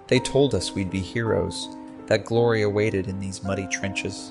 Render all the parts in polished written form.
They told us we'd be heroes, that glory awaited in these muddy trenches.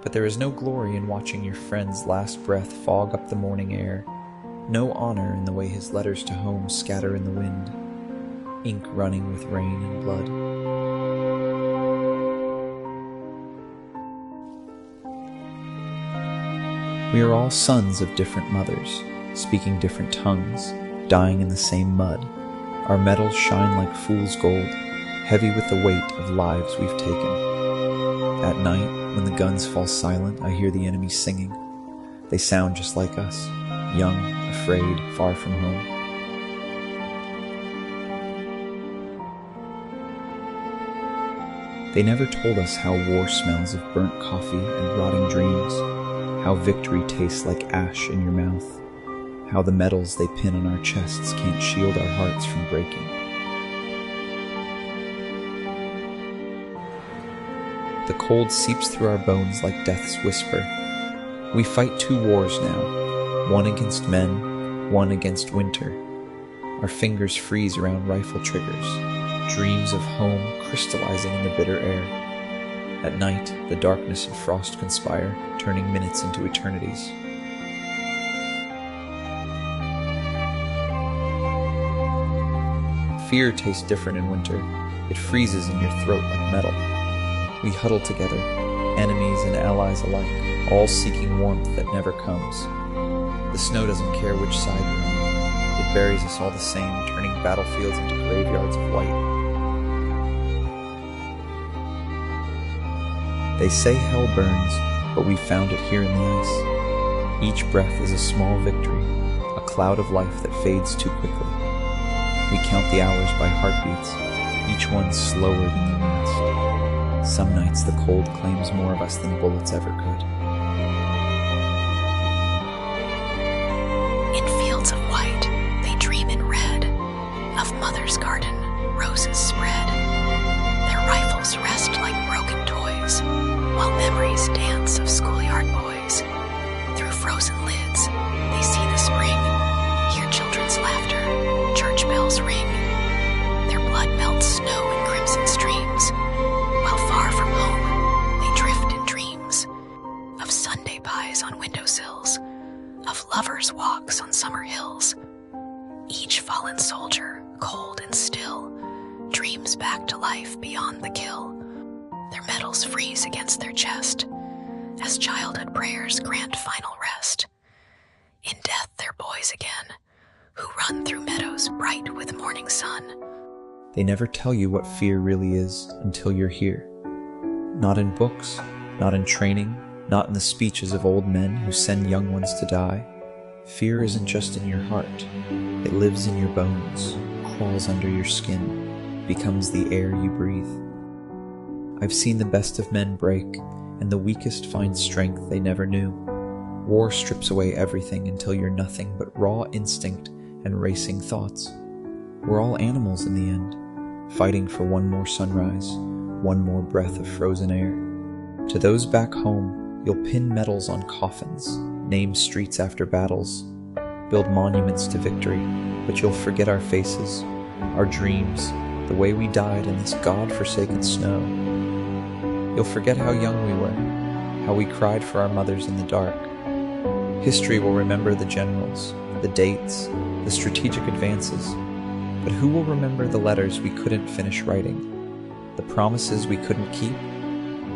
But there is no glory in watching your friend's last breath fog up the morning air, no honor in the way his letters to home scatter in the wind, ink running with rain and blood. We are all sons of different mothers, speaking different tongues, dying in the same mud. Our medals shine like fool's gold, heavy with the weight of lives we've taken. At night, when the guns fall silent, I hear the enemy singing. They sound just like us, young, afraid, far from home. They never told us how war smells of burnt coffee and rotting dreams, how victory tastes like ash in your mouth, how the medals they pin on our chests can't shield our hearts from breaking. The cold seeps through our bones like death's whisper. We fight 2 wars now, one against men, one against winter. Our fingers freeze around rifle triggers, dreams of home crystallizing in the bitter air. At night, the darkness and frost conspire, turning minutes into eternities. Fear tastes different in winter. It freezes in your throat like metal. We huddle together, enemies and allies alike, all seeking warmth that never comes. The snow doesn't care which side you're on. It buries us all the same, turning battlefields into graveyards of white. They say hell burns, but we found it here in the ice. Each breath is a small victory, a cloud of life that fades too quickly. We count the hours by heartbeats, each one slower than the last. Some nights the cold claims more of us than bullets ever could. In fields of white, they dream in red, of mother's garden, roses spread. Their rifles rest like broken toys, while memories dance of schoolyard boys. Through frozen lids, they see the spring, hear children's laughter, church bells ring. Their blood melts snow in crimson streams, while far from home, they drift in dreams of Sunday pies on windowsills, of lovers' walks on summer hills. Each fallen soldier, cold and still, dreams back to life beyond the kill. Their medals freeze against their chest, as childhood prayers grant final rest. In death they're boys again, who run through meadows bright with morning sun. They never tell you what fear really is until you're here. Not in books, not in training, not in the speeches of old men who send young ones to die. Fear isn't just in your heart. It lives in your bones, crawls under your skin, becomes the air you breathe. I've seen the best of men break, and the weakest find strength they never knew. War strips away everything until you're nothing but raw instinct and racing thoughts. We're all animals in the end, fighting for one more sunrise, one more breath of frozen air. To those back home, you'll pin medals on coffins, name streets after battles, build monuments to victory, but you'll forget our faces, our dreams, the way we died in this God-forsaken snow. You'll forget how young we were, how we cried for our mothers in the dark. History will remember the generals, the dates, the strategic advances, but who will remember the letters we couldn't finish writing, the promises we couldn't keep?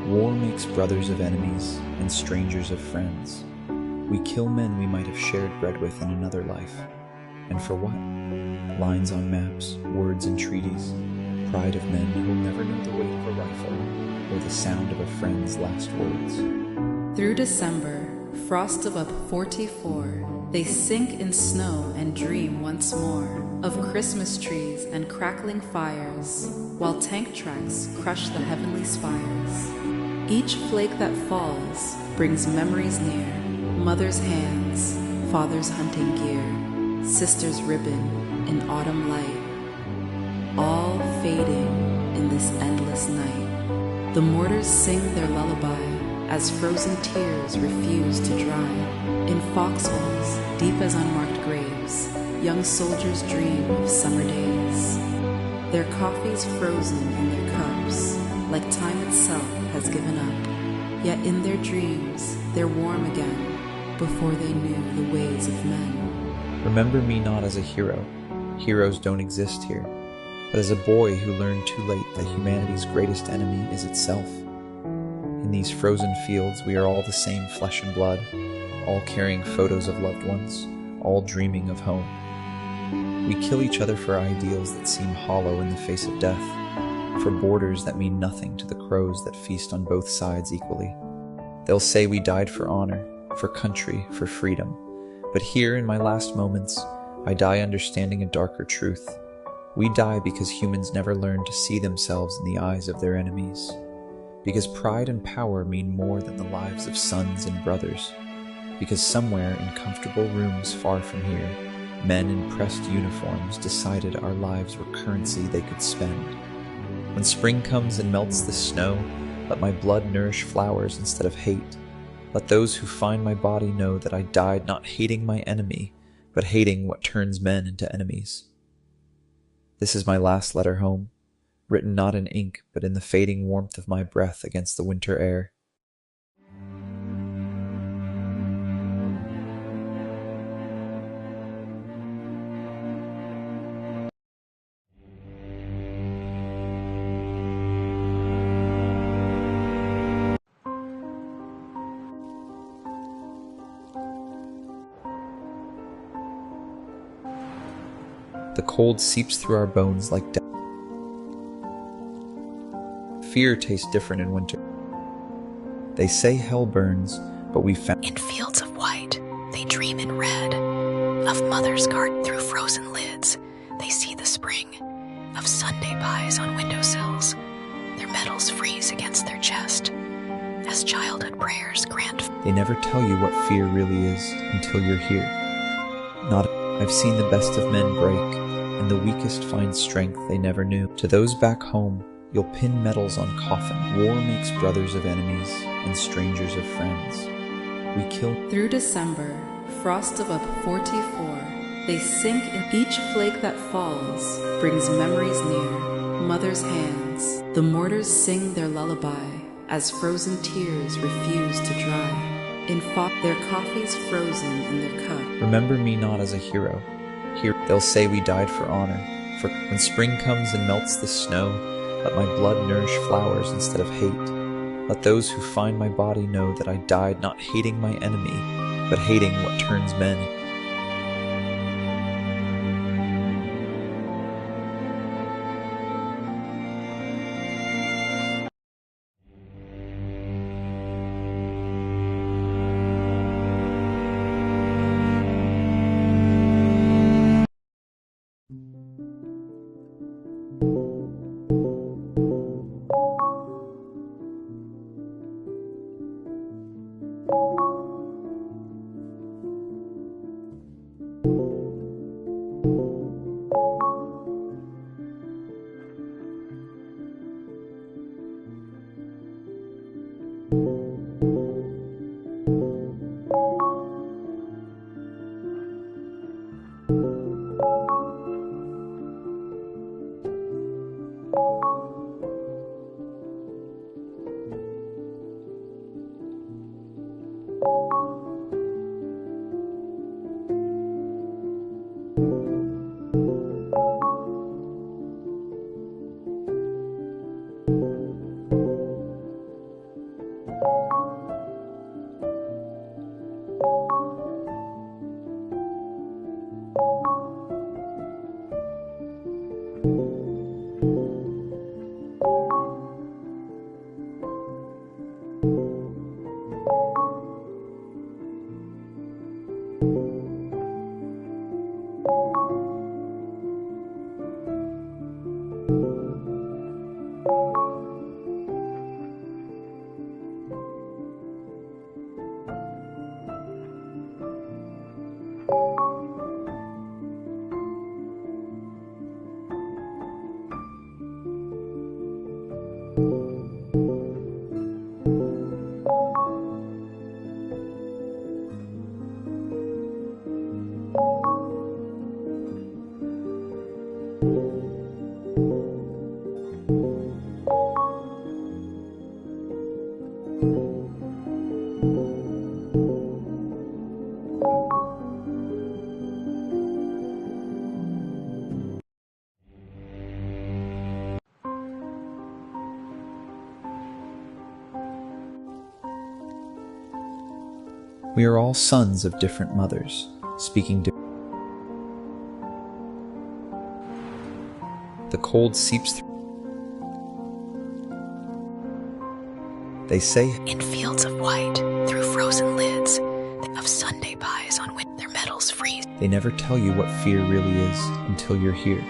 War makes brothers of enemies and strangers of friends. We kill men we might have shared bread with in another life. And for what? Lines on maps, words in treaties, pride of men who'll never know the weight of a rifle or the sound of a friend's last words. Through December, frost above 44, they sink in snow and dream once more of Christmas trees and crackling fires, while tank tracks crush the heavenly spires. Each flake that falls brings memories near, mother's hands, father's hunting gear, sister's ribbon in autumn light, all fading in this endless night. The mortars sing their lullaby as frozen tears refuse to dry. In foxholes, deep as unmarked graves, young soldiers dream of summer days. Their coffee's frozen in their cups, like time itself has given up. Yet in their dreams, they're warm again, before they knew the ways of men. Remember me not as a hero. Heroes don't exist here, but as a boy who learned too late that humanity's greatest enemy is itself. In these frozen fields, we are all the same flesh and blood, all carrying photos of loved ones, all dreaming of home. We kill each other for ideals that seem hollow in the face of death, for borders that mean nothing to the crows that feast on both sides equally. They'll say we died for honor, for country, for freedom, but here in my last moments, I die understanding a darker truth. We die because humans never learned to see themselves in the eyes of their enemies. Because pride and power mean more than the lives of sons and brothers. Because somewhere in comfortable rooms far from here, men in pressed uniforms decided our lives were currency they could spend. When spring comes and melts the snow, let my blood nourish flowers instead of hate. Let those who find my body know that I died not hating my enemy, but hating what turns men into enemies. This is my last letter home, written not in ink, but in the fading warmth of my breath against the winter air. The cold seeps through our bones like death. Fear tastes different in winter. They say hell burns, but we found... In fields of white, they dream in red, of mother's garden through frozen lids. They see the spring, of Sunday pies on windowsills. Their metals freeze against their chest, as childhood prayers grant. They never tell you what fear really is until you're here. I've seen the best of men break, and the weakest find strength they never knew. To those back home, you'll pin medals on coffin. War makes brothers of enemies and strangers of friends. We kill. Through December, frost above 44, they sink in each flake that falls, brings memories near, mother's hands. The mortars sing their lullaby, as frozen tears refuse to dry. In their coffee's frozen in their cup. Remember me not as a hero. Here they'll say we died for honor. For when spring comes and melts the snow, let my blood nourish flowers instead of hate. Let those who find my body know that I died not hating my enemy, but hating what turns men. We are all sons of different mothers, speaking different. The cold seeps through. They say, In fields of white, through frozen lids, of Sunday pies on which their metals freeze. They never tell you what fear really is until you're here.